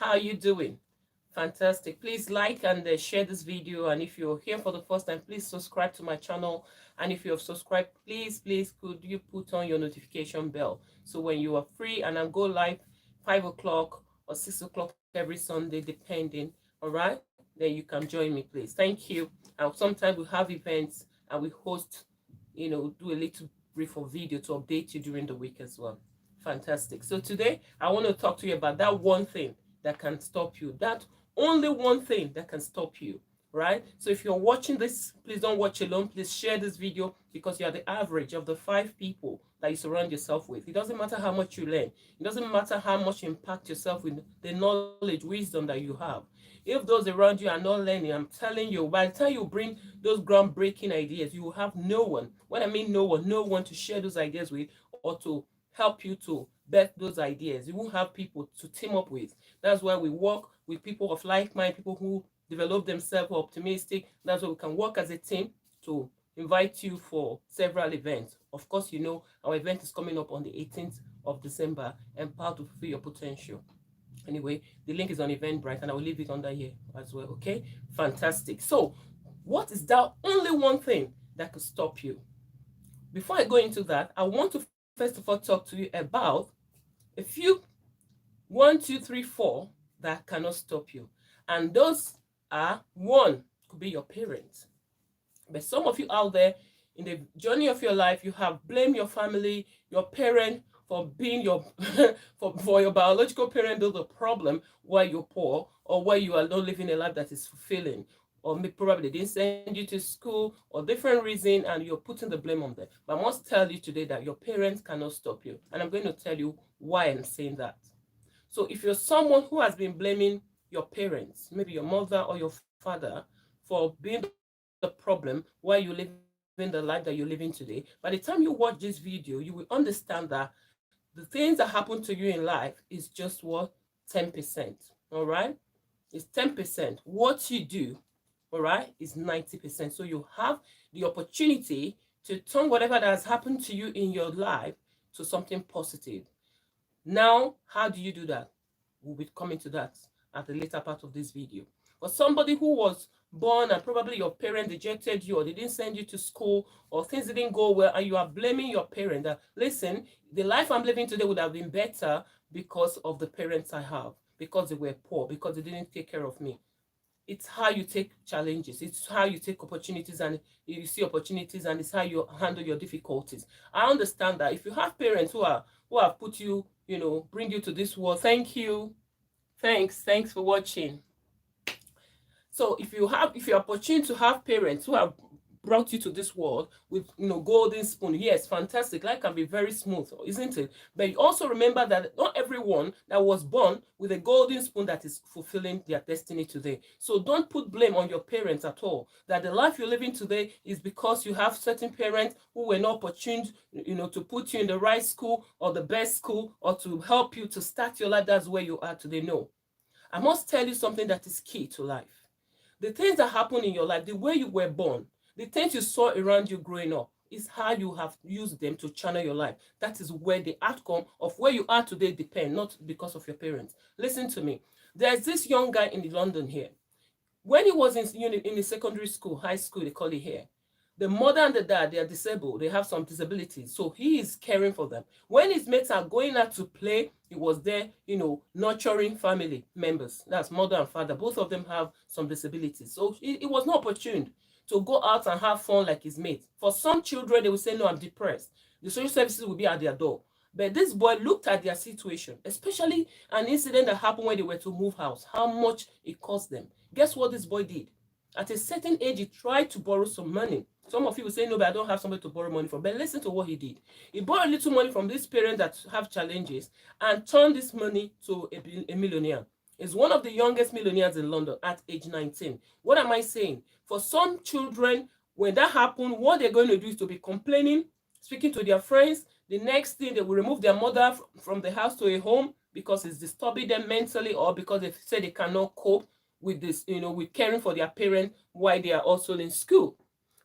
How are you doing? Fantastic. Please like and share this video. And if you're here for the first time, please subscribe to my channel. And if you have subscribed, please, could you put on your notification bell? So when you are free and I go live 5 o'clock or 6 o'clock every Sunday, depending, all right, then you can join me, please. Thank you. And sometimes we have events and we host, do a little brief of video to update you during the week as well. Fantastic. So today I want to talk to you about that one thing that can stop you. That only one thing that can stop you, right? So if you're watching this, please don't watch alone. Please share this video because you are the average of the 5 people that you surround yourself with. It doesn't matter how much you learn. It doesn't matter how much you impact yourself with the knowledge, wisdom that you have. If those around you are not learning, I'm telling you, by the time you bring those groundbreaking ideas, you will have no one. When I mean no one to share those ideas with or to help you to birth those ideas. You won't have people to team up with. That's why we work with people of like mind, people who develop themselves optimistic. That's why we can work as a team to invite you for several events. Of course, our event is coming up on the 18th of December, Empower to Fulfill Your Potential. Anyway, the link is on Eventbrite and I will leave it under here as well. Okay, fantastic. So what is that only one thing that could stop you? Before I go into that, I want to first of all talk to you about a few 1, 2, 3, 4 that cannot stop you. And those are: one, could be your parents. But some of you out there in the journey of your life, you have blamed your family, your parent for being your for your biological parent being the problem why you're poor or why you are not living a life that is fulfilling. Or probably they didn't send you to school or different reason and you're putting the blame on them. But I must tell you today that your parents cannot stop you. And I'm going to tell you why I'm saying that. So if you're someone who has been blaming your parents, maybe your mother or your father, for being the problem why you're living the life that you're living today, by the time you watch this video, you will understand that the things that happen to you in life is just what? 10%. All right? It's 10%. What you do, all right, is 90%. So you have the opportunity to turn whatever that has happened to you in your life to something positive. Now, how do you do that? We'll be coming to that at the later part of this video. For somebody who was born and probably your parents rejected you or they didn't send you to school or things didn't go well and you are blaming your parent that, listen, the life I'm living today would have been better because of the parents I have, because they were poor, because they didn't take care of me. It's how you take challenges. It's how you take opportunities and you see opportunities, and it's how you handle your difficulties. I understand that if you have parents who have put you, bring you to this world. Thank you. Thanks for watching. So if you're opportune to have parents who have brought you to this world with golden spoon, yes, fantastic. Life can be very smooth, isn't it? But you also remember that not everyone that was born with a golden spoon that is fulfilling their destiny today. So don't put blame on your parents at all. That the life you're living today is because you have certain parents who were not opportune, to put you in the right school or the best school or to help you to start your life. That's where you are today. No. I must tell you something that is key to life. The things that happen in your life, the way you were born, the things you saw around you growing up, is how you have used them to channel your life. That is where the outcome of where you are today depends, not because of your parents. Listen to me. There's this young guy in London here. When he was in the secondary school, high school, they call it here. The mother and the dad, they are disabled. They have some disabilities. So he is caring for them. When his mates are going out to play, he was there, nurturing family members. That's mother and father. Both of them have some disabilities. So it was not opportune to go out and have fun like his mates. For some children, they will say, no, I'm depressed. The social services will be at their door. But this boy looked at their situation, especially an incident that happened when they were to move house, how much it cost them. Guess what this boy did? At a certain age, he tried to borrow some money. Some of you will say, no, but I don't have somebody to borrow money from. But listen to what he did. He borrowed a little money from these parents that have challenges and turned this money to a millionaire. He's one of the youngest millionaires in London at age 19. What am I saying? For some children, when that happens, what they're going to do is to be complaining, speaking to their friends. The next thing, they will remove their mother from the house to a home because it's disturbing them mentally or because they say they cannot cope with this, with caring for their parents while they are also in school.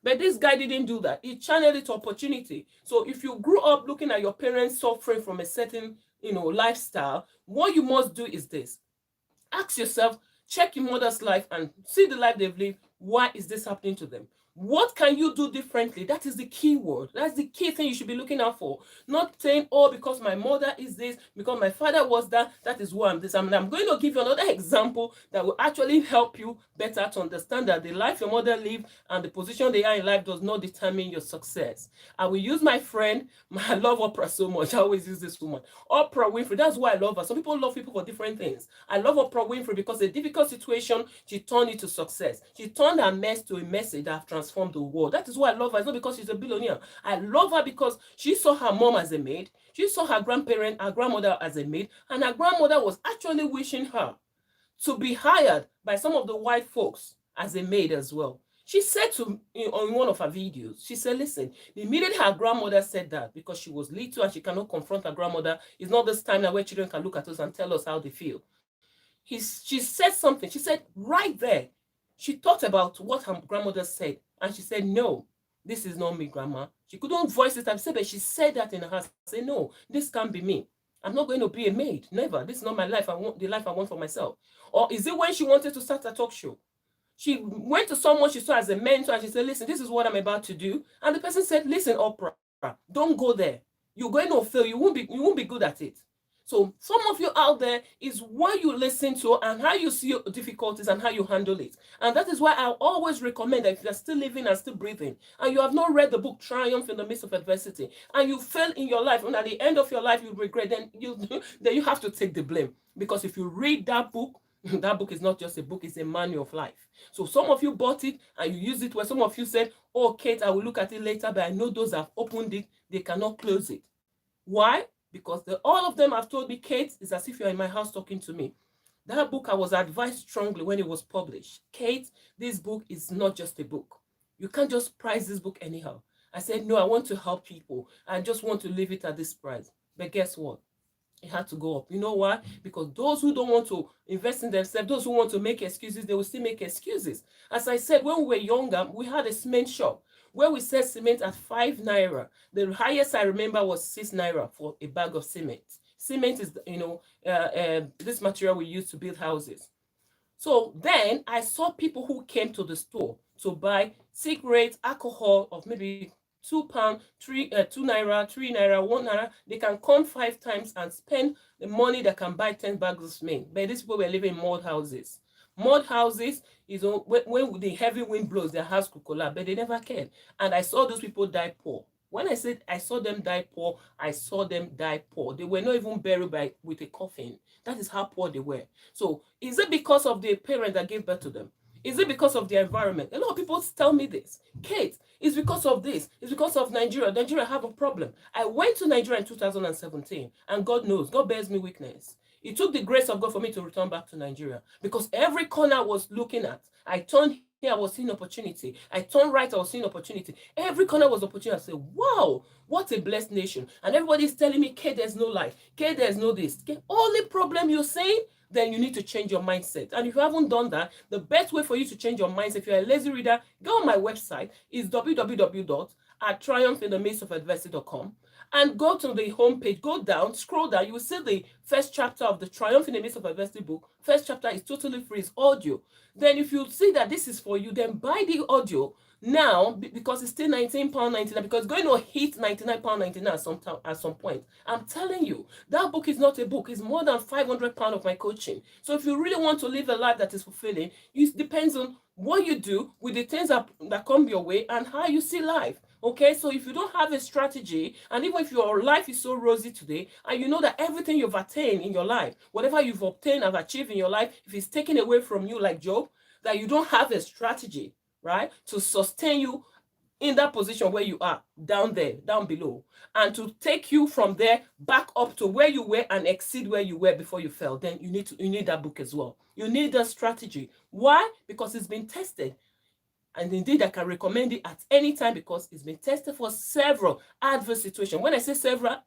But this guy didn't do that. He channeled it to opportunity. So if you grew up looking at your parents suffering from a certain, lifestyle, what you must do is this. Ask yourself, check your mother's life and see the life they've lived. Why is this happening to them? What can you do differently? That is the key word. That's the key thing you should be looking out for. Not saying, oh, because my mother is this, because my father was that, that is who I'm this. I'm going to give you another example that will actually help you better to understand that the life your mother lived and the position they are in life does not determine your success. I will use my friend. I love Oprah so much. I always use this woman. Oprah Winfrey. That's why I love her. Some people love people for different things. I love Oprah Winfrey because a difficult situation, she turned it to success. She turned her mess to a message that have transformed the world. That is why I love her. It's not because she's a billionaire. I love her because she saw her mom as a maid. She saw her grandparent, her grandmother as a maid. And her grandmother was actually wishing her to be hired by some of the white folks as a maid as well. She said to on one of her videos, she said, listen, the minute her grandmother said that, because she was little and she cannot confront her grandmother, it's not this time that where children can look at us and tell us how they feel. She said something. She said right there, she thought about what her grandmother said, and she said, no, this is not me, grandma. She couldn't voice it and say, but she said that in her heart. Say, no, this can't be me. I'm not going to be a maid. Never. This is not my life. I want the life I want for myself. Or is it when she wanted to start a talk show? She went to someone she saw as a mentor and she said, listen, this is what I'm about to do. And the person said, listen, Oprah, don't go there. You're going to fail. You won't be good at it. So some of you out there is what you listen to and how you see your difficulties and how you handle it. And that is why I always recommend that if you're still living and still breathing and you have not read the book Triumph in the Midst of Adversity and you fail in your life and at the end of your life you regret, then you have to take the blame. Because if you read that book, that book is not just a book, it's a manual of life. So some of you bought it and you used it where some of you said, oh, Kate, I will look at it later, but I know those that have opened it, they cannot close it. Why? Because all of them have told me, Kate, it's as if you're in my house talking to me. That book, I was advised strongly when it was published. Kate, this book is not just a book. You can't just price this book anyhow. I said, no, I want to help people. I just want to leave it at this price. But guess what? It had to go up. You know why? Because those who don't want to invest in themselves, those who want to make excuses, they will still make excuses. As I said, when we were younger, we had a cement shop where we sell cement at 5 naira. The highest I remember was 6 naira for a bag of cement. Cement is, this material we use to build houses. So then I saw people who came to the store to buy cigarettes, alcohol of maybe £2, 2 naira, 3 naira, 1 naira. They can come 5 times and spend the money that can buy 10 bags of cement. But these people were living in mud houses. Mud houses is when the heavy wind blows, their house could collapse, but they never cared. And I saw those people die poor. When I said I saw them die poor, I saw them die poor. They were not even buried with a coffin. That is how poor they were. So is it because of the parent that gave birth to them? Is it because of the environment? A lot of people tell me this. Kate, it's because of this. It's because of Nigeria. Nigeria have a problem. I went to Nigeria in 2017, and God knows, God bears me witness. It took the grace of God for me to return back to Nigeria because every corner I was looking at, I turned here, I was seeing opportunity. I turned right, I was seeing opportunity. Every corner was opportunity. I said, wow, what a blessed nation. And everybody's telling me, Kate, there's no life. Kate, there's no this. Kate, only problem you're saying, then you need to change your mindset. And if you haven't done that, the best way for you to change your mindset, if you're a lazy reader, go on my website. It's www.triumphinthemidstofadversity.com and go to the homepage, go down, scroll down, you will see the first chapter of the Triumph in the Midst of Adversity book. First chapter is totally free, it's audio. Then if you see that this is for you, then buy the audio now because it's still £19.99 because it's going to hit £99.99 at some point. I'm telling you, that book is not a book. It's more than £500 of my coaching. So if you really want to live a life that is fulfilling, it depends on what you do with the things that come your way and how you see life. Okay, so if you don't have a strategy, and even if your life is so rosy today, and you know that everything you've attained in your life, whatever you've obtained and achieved in your life, if it's taken away from you like Job, that you don't have a strategy, right, to sustain you in that position where you are, down there, down below, and to take you from there back up to where you were and exceed where you were before you fell, then you need that book as well. You need that strategy. Why? Because it's been tested. And indeed, I can recommend it at any time because it's been tested for several adverse situations. When I say several,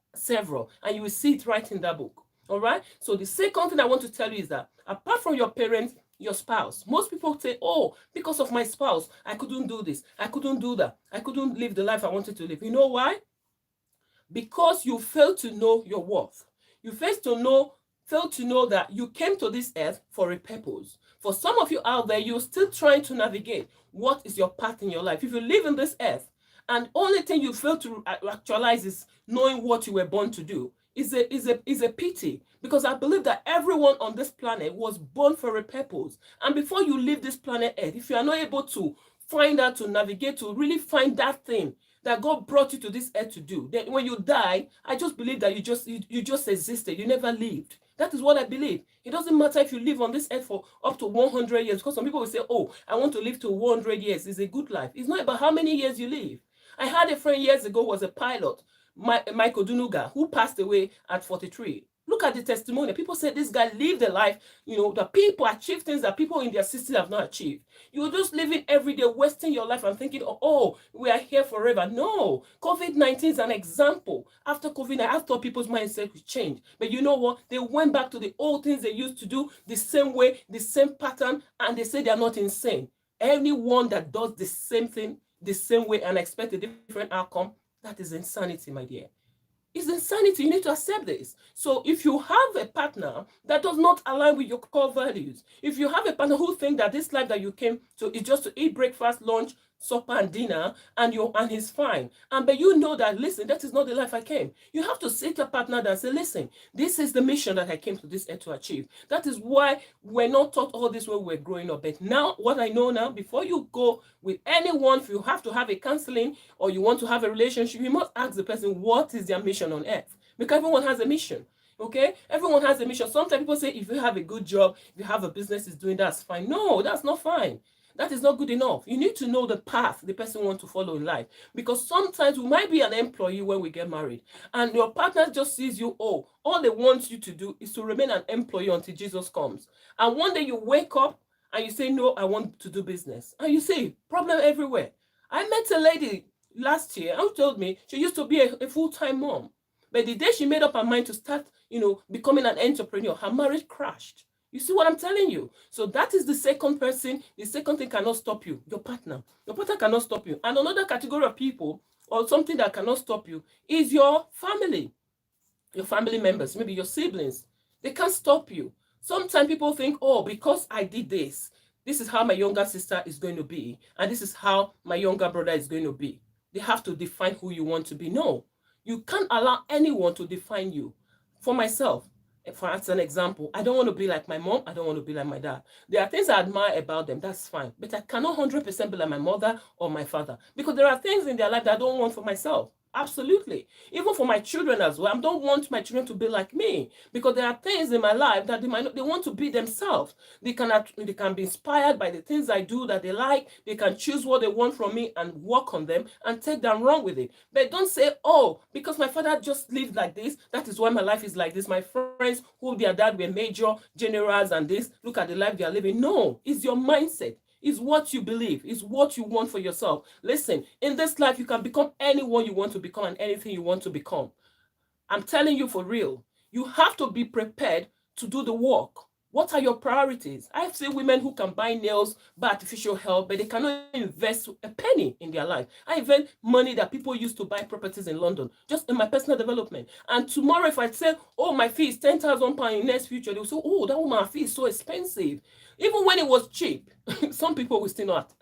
and you will see it right in that book. All right? So the second thing I want to tell you is that apart from your parents, your spouse, most people say, oh, because of my spouse, I couldn't do this. I couldn't do that. I couldn't live the life I wanted to live. You know why? Because you fail to know your worth. You fail fail to know that you came to this earth for a purpose. For some of you out there, you're still trying to navigate what is your path in your life. If you live in this earth and only thing you fail to actualize is knowing what you were born to do, is a pity, because I believe that everyone on this planet was born for a purpose. And before you leave this planet Earth, if you are not able to find out, to navigate, to really find that thing that God brought you to this earth to do, then when you die, I just believe that you just existed. You never lived. That is what I believe. It doesn't matter if you live on this earth for up to 100 years, because some people will say, oh, I want to live to 100 years. It's a good life. It's not about how many years you live. I had a friend years ago who was a pilot, Michael Dunuga, who passed away at 43. Look at the testimony. People say this guy lived a life, the people achieve things that people in their 60s have not achieved. You're just living every day, wasting your life and thinking, oh, we are here forever. No, COVID-19 is an example. After COVID, I thought people's mindset would change. But you know what? They went back to the old things they used to do, the same way, the same pattern, and they say they're not insane. Anyone that does the same thing, the same way, and expect a different outcome, that is insanity, my dear. It's insanity. You need to accept this. So if you have a partner that does not align with your core values, if you have a partner who thinks that this life that you came to is just to eat breakfast, lunch, supper, and dinner, and he's fine, but you know that, listen, that is not the life I came. You have to sit your partner and say, listen, this is the mission that I came to this earth to achieve. That is why we're not taught all this when we're growing up. But now, what I know now, before you go with anyone, if you have to have a counseling or you want to have a relationship, you must ask the person, what is their mission on earth? Because everyone has a mission. Okay, everyone has a mission. Sometimes people say, if you have a good job, if you have a business is doing, that's fine. No, that's not fine. That is not good enough. You need to know the path the person wants to follow in life. Because sometimes we might be an employee when we get married, and your partner just sees you, oh, all they want you to do is to remain an employee until Jesus comes. And one day you wake up and you say, no, I want to do business. And you see, problem everywhere. I met a lady last year who told me she used to be a full-time mom. But the day she made up her mind to start, becoming an entrepreneur, her marriage crashed. You see what I'm telling you? So that is the second person. The second thing cannot stop you. Your partner. Your partner cannot stop you. And another category of people, or something that cannot stop you, is your family. Your family members, maybe your siblings. They can't stop you. Sometimes people think, oh, because I did this, this is how my younger sister is going to be, and this is how my younger brother is going to be. They have to define who you want to be. No, you can't allow anyone to define you. For myself, for as an example, I don't want to be like my mom. I don't want to be like my dad. There are things I admire about them. That's fine. But I cannot 100% be like my mother or my father, because there are things in their life that I don't want for myself. Absolutely. Even for my children as well. I don't want my children to be like me, because there are things in my life that they want to be themselves. They can be inspired by the things I do that they like. They can choose what they want from me and work on them and take them wrong with it. But don't say, oh, because my father just lived like this, that is why my life is like this. My friends who their dad were major generals and this, look at the life they are living. No, it's your mindset. Is what you believe, is what you want for yourself. Listen, in this life, you can become anyone you want to become and anything you want to become. I'm telling you for real. You have to be prepared to do the work. What are your priorities? I've seen women who can buy nails, buy artificial hair, but they cannot invest a penny in their life. I invest money that people use to buy properties in London, just in my personal development. And tomorrow, if I say, oh, my fee is £10,000 in next future, they'll say, oh, that woman's fee is so expensive. Even when it was cheap, some people will still not,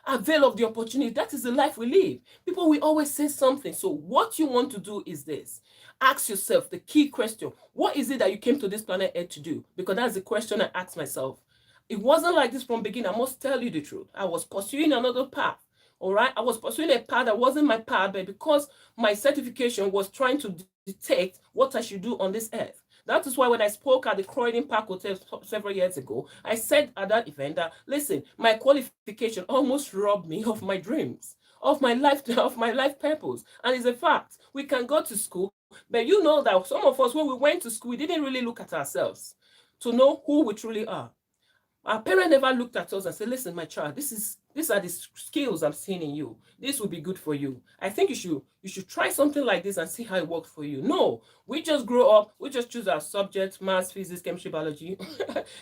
avail of the opportunity. That is the life we live. People will always say something. So what you want to do is this. Ask yourself the key question. What is it that you came to this planet Earth to do? Because that's the question I asked myself. It wasn't like this from beginning. I must tell you the truth. I was pursuing another path. All right. I was pursuing a path that wasn't my path, but because my certification was trying to dictate what I should do on this earth. That is why when I spoke at the Croydon Park Hotel several years ago, I said at that event that, listen, my qualification almost robbed me of my dreams, of my life purpose. And it's a fact. We can go to school, but you know that some of us, when we went to school, we didn't really look at ourselves to know who we truly are. Our parents never looked at us and said, listen, my child, these are the skills I'm seeing in you. This will be good for you. I think you You should try something like this and see how it works for you. No, we just grow up, we just choose our subject, maths, physics, chemistry, biology,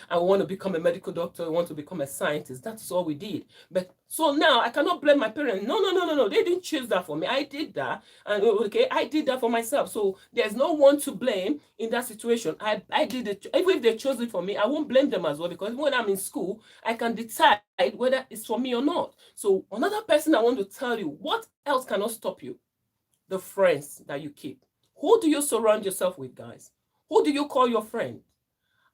and we want to become a medical doctor, we want to become a scientist. That's all we did. But so now I cannot blame my parents. No, no, no, no, no. They didn't choose that for me. I did that. And okay, I did that for myself. So there's no one to blame in that situation. I did it. Even if they chose it for me, I won't blame them as well, because when I'm in school, I can decide whether it's for me or not. So another person I want to tell you, what else cannot stop you? The friends that you keep. Who do you surround yourself with, guys? Who do you call your friend?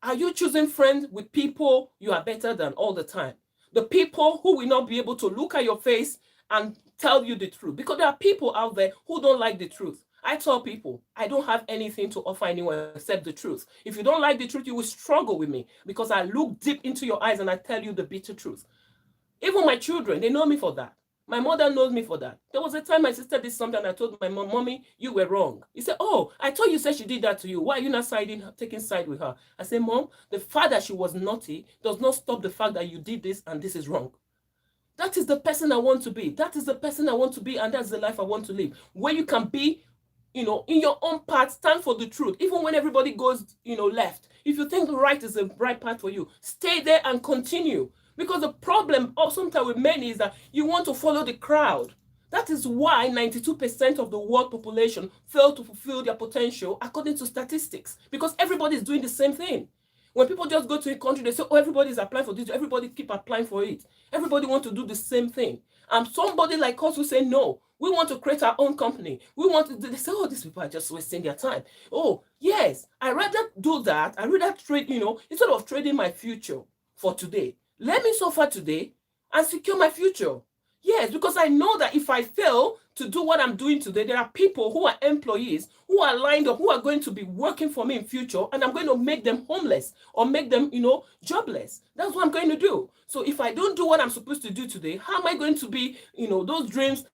Are you choosing friends with people you are better than all the time? The people who will not be able to look at your face and tell you the truth. Because there are people out there who don't like the truth. I tell people, I don't have anything to offer anyone except the truth. If you don't like the truth, you will struggle with me, because I look deep into your eyes and I tell you the bitter truth. Even my children, they know me for that. My mother knows me for that. There was a time my sister did something and I told my mom, Mommy, you were wrong. He said, Oh, I thought you said she did that to you. Why are you not taking side with her? I said, Mom, the fact that she was naughty does not stop the fact that you did this and this is wrong. That is the person I want to be. That is the person I want to be, and that's the life I want to live. Where you can be, in your own path, stand for the truth. Even when everybody goes, left. If you think the right is the right path for you, stay there and continue. Because the problem of sometimes with many is that you want to follow the crowd. That is why 92% of the world population fail to fulfill their potential according to statistics. Because everybody is doing the same thing. When people just go to a country, they say, oh, everybody's applying for this. Everybody keep applying for it. Everybody want to do the same thing. And somebody like us will say, no, we want to create our own company. We want to, they say, oh, these people are just wasting their time. Oh, yes, I rather do that. I rather trade, instead of trading my future for today. Let me suffer today and secure my future. Yes, because I know that if I fail to do what I'm doing today, there are people who are employees who are lined up, who are going to be working for me in future, and I'm going to make them homeless or make them, jobless. That's what I'm going to do. So if I don't do what I'm supposed to do today, how am I going to be, those dreams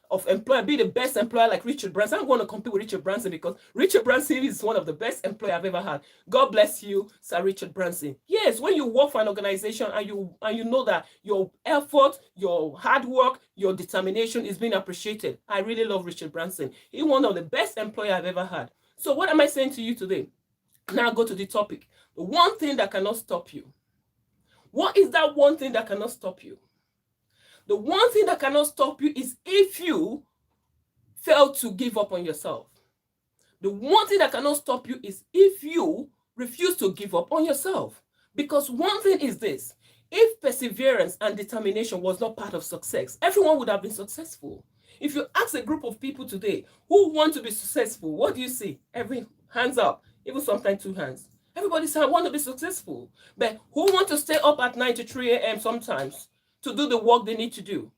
of employer, be the best employer like Richard Branson? I'm going to compete with Richard Branson, because Richard Branson is one of the best employer I've ever had. God bless you, Sir Richard Branson. Yes, when you work for an organization and you know that your effort, your hard work, your determination is being appreciated. I really love Richard Branson. He's one of the best employer I've ever had. So what am I saying to you today? Now go to the topic. The one thing that cannot stop you. What is that one thing that cannot stop you? The one thing that cannot stop you is if you fail to give up on yourself. The one thing that cannot stop you is if you refuse to give up on yourself. Because one thing is this: if perseverance and determination was not part of success, everyone would have been successful. If you ask a group of people today who want to be successful, what do you see? Every hands up, even sometimes two hands. Everybody say, I want to be successful. But who want to stay up at 9 to 3 a.m. sometimes to do the work they need to do?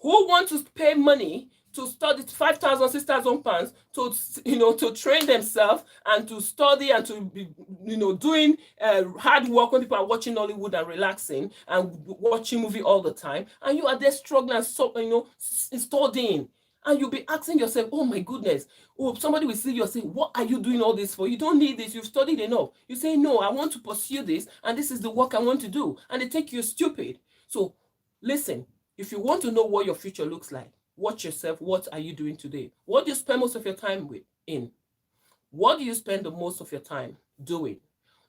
Who want to pay money to study 5,000, 6,000 pounds to train themselves and to study and to be, doing hard work when people are watching Hollywood and relaxing and watching movie all the time, and you are there struggling and studying. And you'll be asking yourself, oh my goodness, somebody will see you and say, what are you doing all this for? You don't need this. You've studied enough. You say, no, I want to pursue this, and this is the work I want to do. And they take you stupid. So listen, if you want to know what your future looks like, watch yourself. What are you doing today? What do you spend most of your time in? What do you spend the most of your time doing?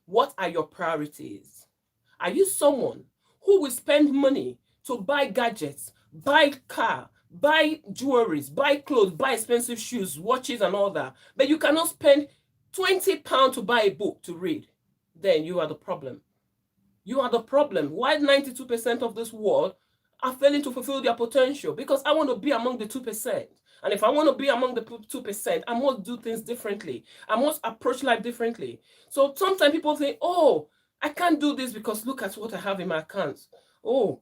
What are your priorities? Are you someone who will spend money to buy gadgets, buy car, buy jewelries, buy clothes, buy expensive shoes, watches and all that, but you cannot spend £20 to buy a book to read? Then you are the problem. You are the problem. Why 92% of this world are failing to fulfill their potential? Because I want to be among the 2%. And if I want to be among the 2%, I must do things differently. I must approach life differently. So sometimes people think, oh, I can't do this because look at what I have in my accounts. Oh,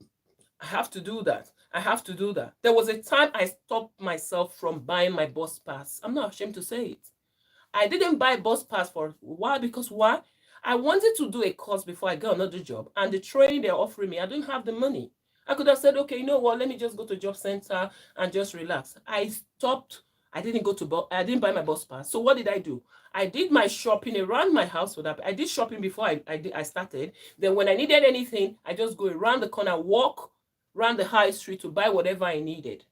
I have to do that. I have to do that. There was a time I stopped myself from buying my bus pass. I'm not ashamed to say it. I didn't buy bus pass for a while because why? I wanted to do a course before I got another job, and the training they're offering me, I didn't have the money. I could have said, okay, you know what? Let me just go to job center and just relax. I stopped. I didn't buy my bus pass. So what did I do? I did my shopping around my house for that. I did shopping before I started. Then when I needed anything, I just go around the corner, walk around the high street to buy whatever I needed.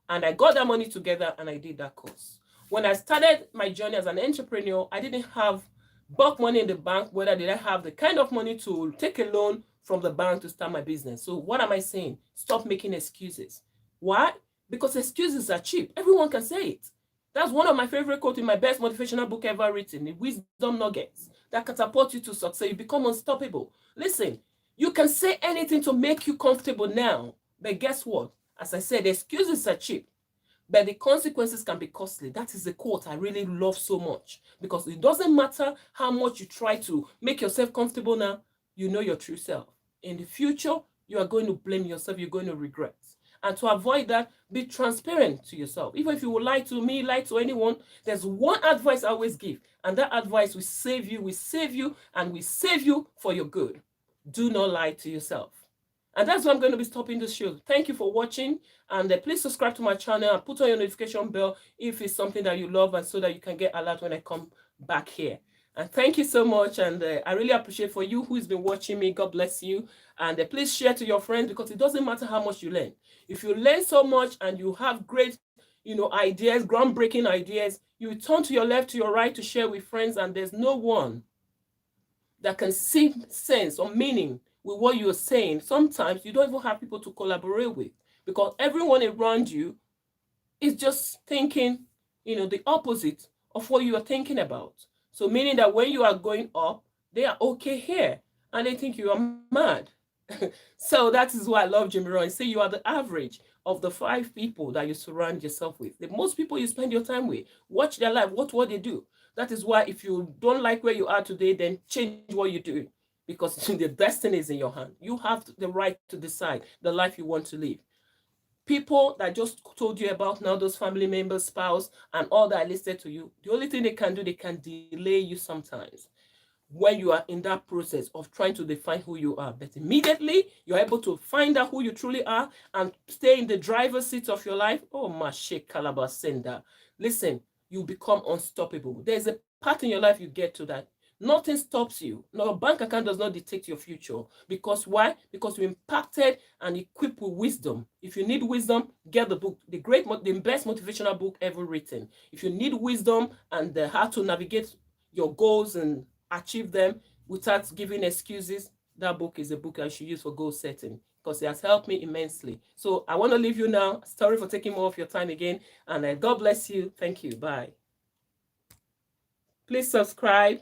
And I got that money together and I did that course. When I started my journey as an entrepreneur, I didn't have bulk money in the bank, whether did I have the kind of money to take a loan from the bank to start my business. So what am I saying? Stop making excuses. Why? Because excuses are cheap. Everyone can say it. That's one of my favorite quotes in my best motivational book ever written, the Wisdom Nuggets, that catapult you to success. You become unstoppable. Listen, you can say anything to make you comfortable now, but guess what? As I said, excuses are cheap, but the consequences can be costly. That is the quote I really love so much, because it doesn't matter how much you try to make yourself comfortable now, you know your true self. In the future, you are going to blame yourself, you're going to regret. And to avoid that, be transparent to yourself. Even if you would lie to me, lie to anyone, there's one advice I always give, and that advice will save you, and will save you for your good. Do not lie to yourself. And that's why I'm going to be stopping the show. Thank you for watching. And please subscribe to my channel and put on your notification bell if it's something that you love, and so that you can get alert when I come back here. And thank you so much. And I really appreciate for you who's been watching me. God bless you. And please share to your friends, because it doesn't matter how much you learn. If you learn so much and you have great, ideas, groundbreaking ideas, you turn to your left, to your right to share with friends, and there's no one that can see sense or meaning with what you're saying. Sometimes you don't even have people to collaborate with, because everyone around you is just thinking, the opposite of what you are thinking about. So meaning that when you are going up, they are okay here, and they think you are mad. So that is why I love Jimmy Rohn. Say you are the average of the 5 people that you surround yourself with. The most people you spend your time with, watch their life, watch what they do. That is why if you don't like where you are today, then change what you do, because the destiny is in your hand. You have the right to decide the life you want to live. People that just told you about now, those family members, spouse, and all that I listed to you, the only thing they can do, they can delay you sometimes when you are in that process of trying to define who you are. But immediately you're able to find out who you truly are and stay in the driver's seat of your life. Oh, Mashe Kalabasenda. Listen, you become unstoppable. There's a part in your life you get to that. Nothing stops you. No, your bank account does not dictate your future. Because why? Because you're impacted and equipped with wisdom. If you need wisdom, get the book, the best motivational book ever written. If you need wisdom and how to navigate your goals and achieve them without giving excuses, that book is a book I should use for goal setting, because it has helped me immensely. So I want to leave you now. Sorry for taking more of your time again. And God bless you. Thank you. Bye. Please subscribe.